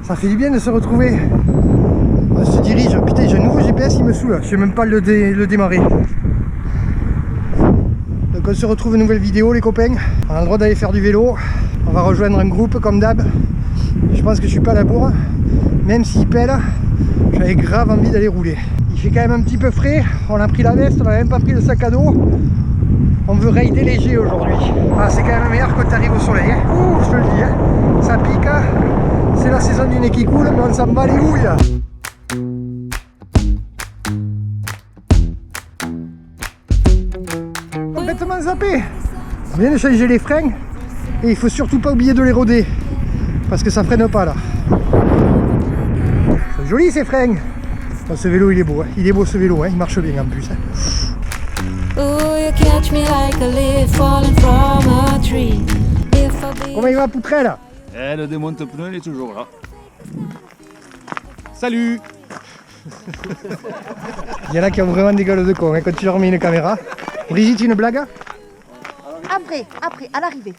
Ça fait du bien de se retrouver. On se dirige. Putain, j'ai un nouveau GPS, il me saoule. Je sais même pas le démarrer. Donc on se retrouve une nouvelle vidéo les copains. On a le droit d'aller faire du vélo. On va rejoindre un groupe comme d'hab. Je pense que je suis pas à la bourre. Même s'il pèle, j'avais grave envie d'aller rouler. Il fait quand même un petit peu frais. On a pris la veste, on n'a même pas pris le sac à dos. On veut rider léger aujourd'hui. Ah, c'est quand même meilleur quand tu arrives au soleil. Hein. Ouh, je te le dis. Hein. Ça pique. Hein. C'est la saison du nez qui coule, mais on s'en bat les houilles. Complètement zappé. On vient de changer les freins. Et il faut surtout pas oublier de les roder. Parce que ça freine pas là. C'est joli ces freins. Oh, ce vélo il est beau. Hein. Il est beau ce vélo. Hein. Il marche bien en plus. Hein. Comment il va Poutrelle? Eh, le démonte-pneu il est toujours là. Salut. Il y en a qui ont vraiment des gueules de con hein, quand tu leur mets une caméra. Brigitte, une blague? Après, à l'arrivée.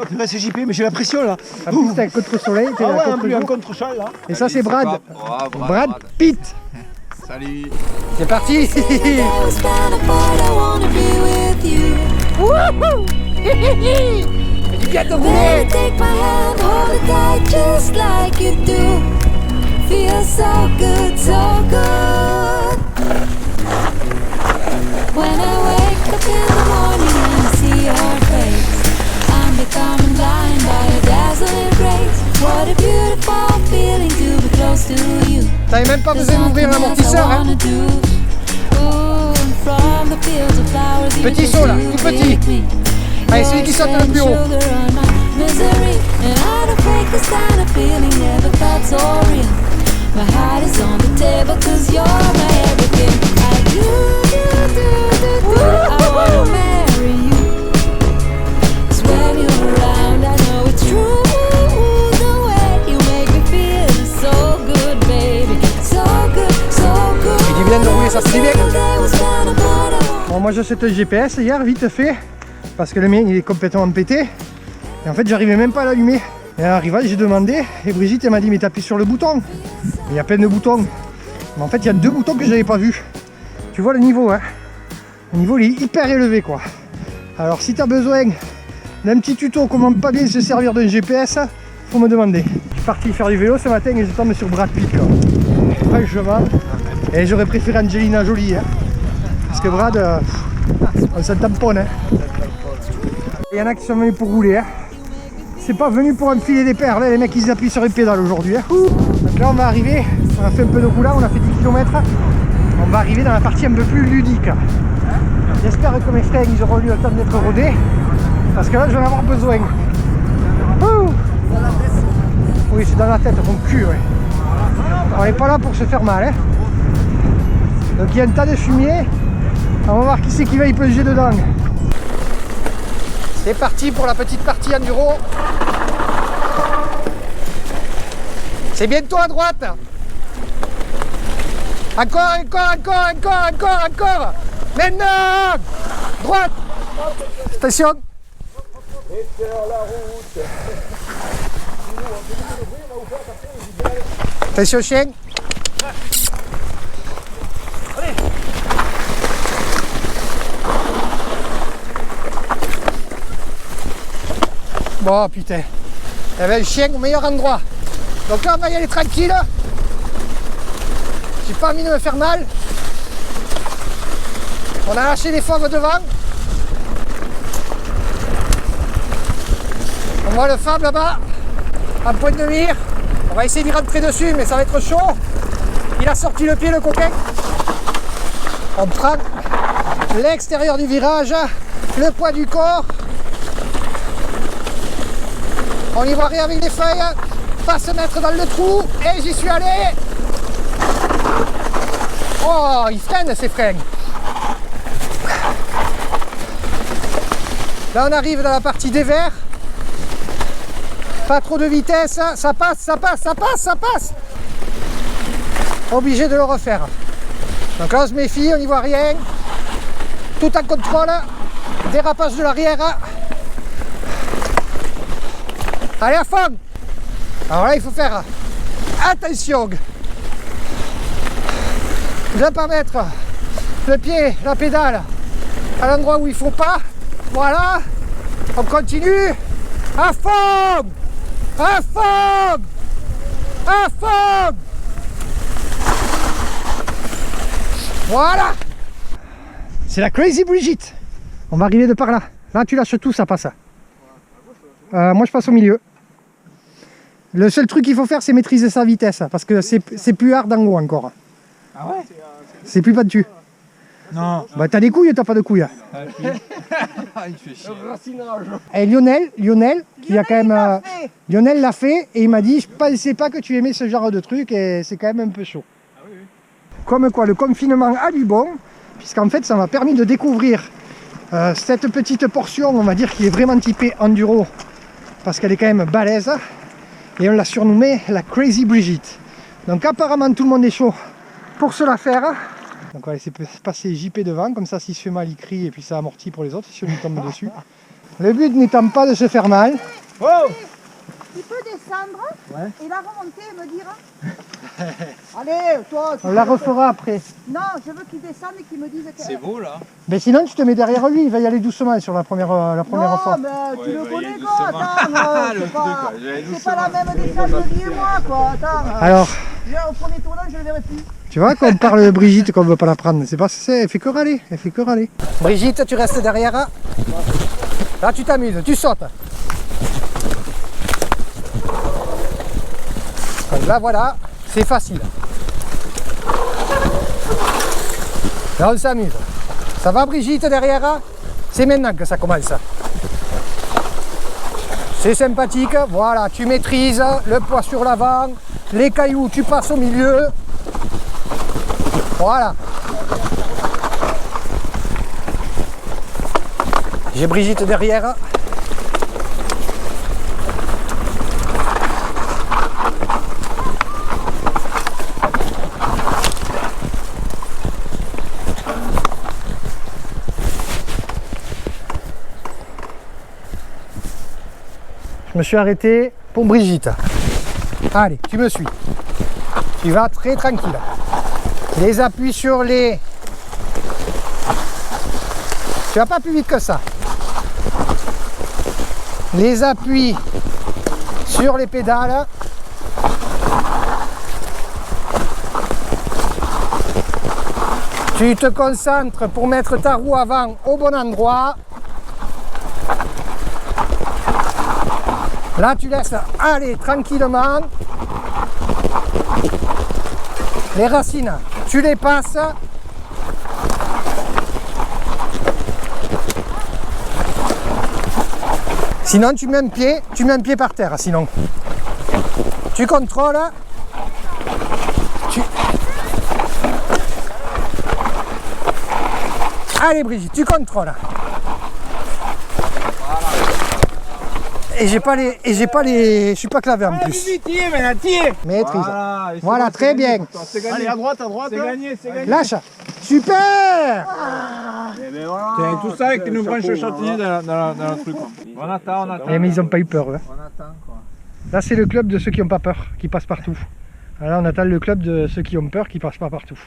Oh purée, c'est JP, mais j'ai la pression là. En plus t'es à contre-soleil, t'es Ah ouais, à en plus un contre-jour. contre-champ là. Et ça c'est Brad. Oh, Brad Pitt. Salut. C'est parti. Wouhou. Du gâteau roulé. T'avais même pas besoin d'ouvrir l'amortisseur hein. Petit saut là, tout petit. Allez, celui qui saute le plus haut. De rouler, ça se fait bien. Bon, moi j'achète le GPS hier vite fait parce que le mien il est complètement pété et en fait j'arrivais même pas à l'allumer. Et à l'arrivage j'ai demandé et Brigitte elle m'a dit mais t'appuies sur le bouton. Il y a plein de boutons mais en fait il y a deux boutons que j'avais pas vu. Tu vois le niveau hein. Le niveau il est hyper élevé quoi. Alors si tu as besoin d'un petit tuto comment pas bien se servir d'un GPS, faut me demander. Je suis parti faire du vélo ce matin et je tombe sur Brad Pitt là. Franchement. Et j'aurais préféré Angelina Jolie, hein. Parce que Brad, on s'en tamponne. Hein. Il y en a qui sont venus pour rouler. Hein. C'est pas venu pour enfiler des perles, hein. Les mecs ils appuient sur les pédales aujourd'hui. Hein. Donc là on va arriver, on a fait un peu de roulant, on a fait 10 km. On va arriver dans la partie un peu plus ludique. J'espère que mes freins ils auront eu le temps d'être rodés. Parce que là je vais en avoir besoin. Ouh. Oui c'est dans la tête, mon cul. Ouais. On n'est pas là pour se faire mal. Hein. Donc il y a un tas de fumier, on va voir qui c'est qui va y plonger dedans. C'est parti pour la petite partie enduro. C'est bientôt à droite. Encore. Maintenant. Droite. Attention. Attention chien. Bon putain, il y avait le chien au meilleur endroit. Donc là on va y aller tranquille. J'ai pas envie de me faire mal. On a lâché les fauves devant. On voit le Fab là-bas, en pointe de mire. On va essayer d'y rentrer dessus mais ça va être chaud. Il a sorti le pied le coquin. On prend l'extérieur du virage, le poids du corps. On y voit rien avec des feuilles, pas se mettre dans le trou, et j'y suis allé. Oh, il freine ces freins. Là on arrive dans la partie des verts. Pas trop de vitesse, ça passe. Obligé de le refaire. Donc là on se méfie, on n'y voit rien. Tout en contrôle. Dérapage de l'arrière. Allez à fond. Alors là, il faut faire attention. Ne pas mettre le pied, la pédale à l'endroit où il ne faut pas. Voilà. On continue. À fond. À fond. À fond. Voilà. C'est la Crazy Brigitte. On va arriver de par là. Là, tu lâches tout, ça passe. Moi, je passe au milieu. Le seul truc qu'il faut faire, c'est maîtriser sa vitesse. Parce que c'est plus hard en haut encore. Ah ouais? C'est plus pas dessus. Non. Bah, t'as des couilles ou t'as pas de couilles? Il fait chier. Et Lionel, qui a quand même. Lionel l'a fait et il m'a dit, je pensais pas que tu aimais ce genre de truc et c'est quand même un peu chaud. Ah oui, oui. Comme quoi, le confinement a du bon, puisqu'en fait, ça m'a permis de découvrir cette petite portion, on va dire, qui est vraiment typée enduro, parce qu'elle est quand même balèze. Et on l'a surnommée la Crazy Brigitte. Donc apparemment, tout le monde est chaud pour se la faire. Donc on va laisser passer JP devant, comme ça, s'il se fait mal, il crie et puis ça amortit pour les autres si on lui tombe dessus. Le but n'étant pas de se faire mal. Oh! Tu peux descendre et la remonter et me dire. Allez, toi, On la refera après. Non, je veux qu'il descende et qu'il me dise que. C'est beau là. Mais sinon, tu te mets derrière lui, il va y aller doucement sur la première Non, fois. mais tu Ouais, le bah, il connais est quoi, doucement. attends, Le c'est pas, truc, quoi, j'allais c'est doucement. pas la même descente de lui et moi quoi, attends. Alors, Au premier tournant, je le verrai plus. tu vois qu'on parle de Brigitte qu'on veut pas la prendre, c'est pas elle fait que râler, elle fait que râler. Brigitte, tu restes derrière. Là, tu t'amuses, tu sautes. Donc là, voilà, c'est facile. Là, on s'amuse. Ça va, Brigitte, derrière? C'est maintenant que ça commence. C'est sympathique, voilà, tu maîtrises le poids sur l'avant, les cailloux, tu passes au milieu. Voilà. J'ai Brigitte derrière. Je me suis arrêté pour Brigitte. Allez, tu me suis. Tu vas très tranquille. Les appuis sur les... Tu vas pas plus vite que ça. Les appuis sur les pédales. Tu te concentres pour mettre ta roue avant au bon endroit. Là, tu laisses aller tranquillement. Les racines, tu les passes. Sinon, tu mets un pied par terre, sinon. Tu contrôles. Allez, Brigitte, tu contrôles. Et je suis pas clavé en plus. Maîtrise. Voilà, très bien. Allez, à droite. C'est gagné, c'est gagné. Lâche. Super. C'est tout ça qui nous branche le chantilly dans le truc. On attend. Mais ils n'ont pas eu peur. Hein. On attend quoi. Là, c'est le club de ceux qui n'ont pas peur, qui passent partout. Là, on attend le club de ceux qui ont peur, qui passent pas partout.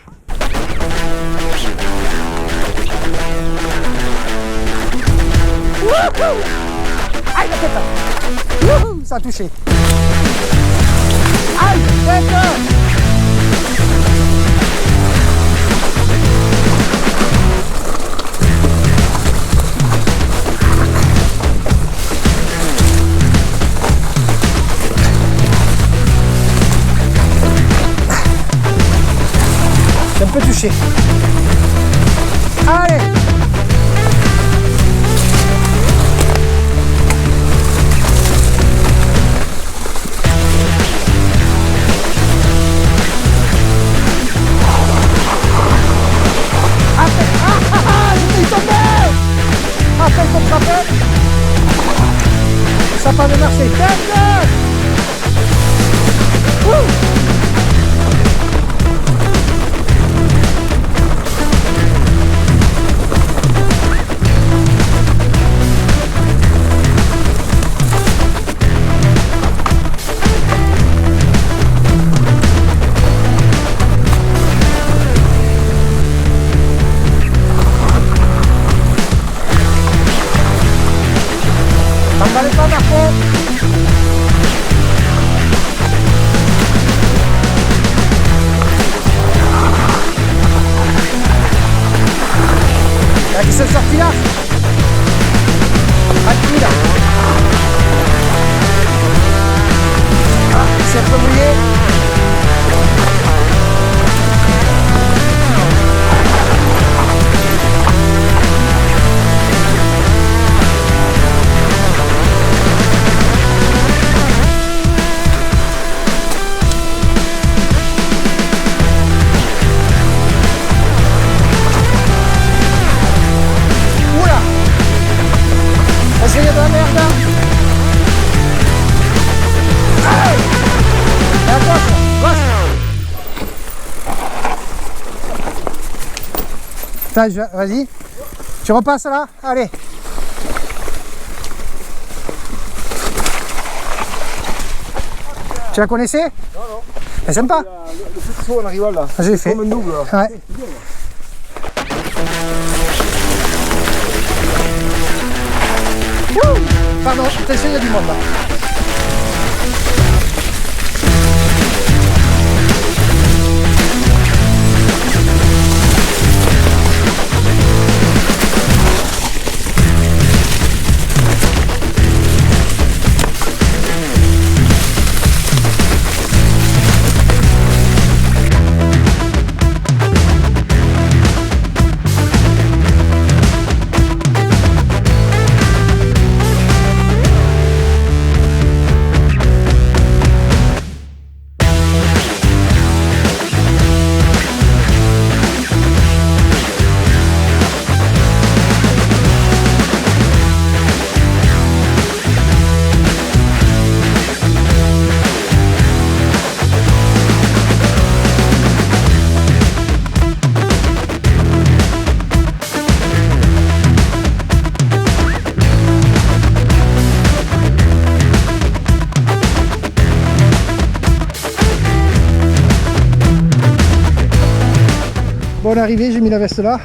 Aïe, la tête. Wouhou, ça a touché. Aïe, tête. J'ai un peu touché. Allez. Ça va de marcher. Vas-y. Tu repasses là? Allez. Tu la connaissais? Non, non. C'est sympa. Le petit saut en arrivant là. Ah, j'ai fait. Comme un double là. Ouais. Wouh! Pardon, attention, il y a du monde là. Bon, on est arrivé, j'ai mis la veste là.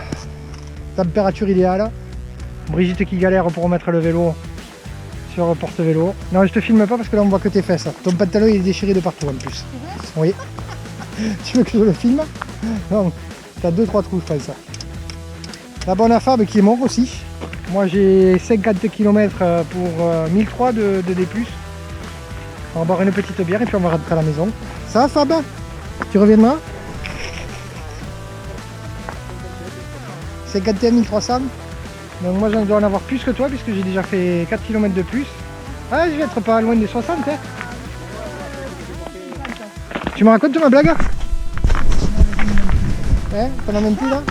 Température idéale. Brigitte qui galère pour remettre le vélo sur le porte-vélo. Non, je te filme pas parce que là on voit que tes fesses. Ton pantalon il est déchiré de partout en plus. Oui. Tu veux que je le filme? Non, t'as 2-3 trous je pense. La bonne à Fab qui est mort aussi. Moi j'ai 50 km pour 1003 de D+. On va boire une petite bière et puis on va rentrer à la maison. Ça va Fab? Tu reviendras? 51 300. Donc moi j'en dois en avoir plus que toi puisque j'ai déjà fait 4 km de plus. Ah, je vais être pas loin des 60 hein. Tu me racontes ma blague? Hein? T'en as même plus là?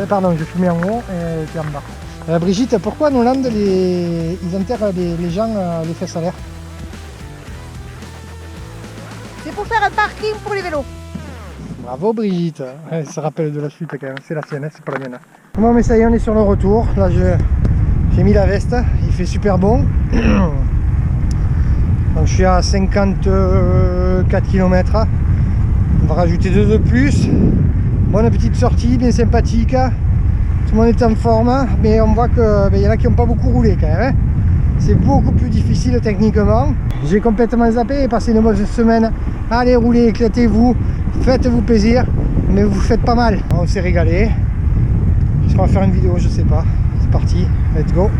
Pardon, je fumais en haut et puis en bas. Brigitte, pourquoi en Hollande ils enterrent les gens les fesses à l'air? C'est pour faire un parking pour les vélos. Bravo Brigitte, elle se rappelle de la suite quand même, c'est la sienne, c'est pas la mienne. Bon mais ça y est, on est sur le retour, là j'ai mis la veste, il fait super bon. Donc je suis à 54 km, on va rajouter 2 de plus. Bonne petite sortie, bien sympathique, tout le monde est en forme, mais on voit qu'il y en a qui n'ont pas beaucoup roulé quand même. C'est beaucoup plus difficile techniquement. J'ai complètement zappé et passé une bonne semaine. Allez rouler, éclatez-vous. Faites-vous plaisir, mais vous faites pas mal. On s'est régalé. Est-ce qu'on va faire une vidéo? Je sais pas. C'est parti, let's go.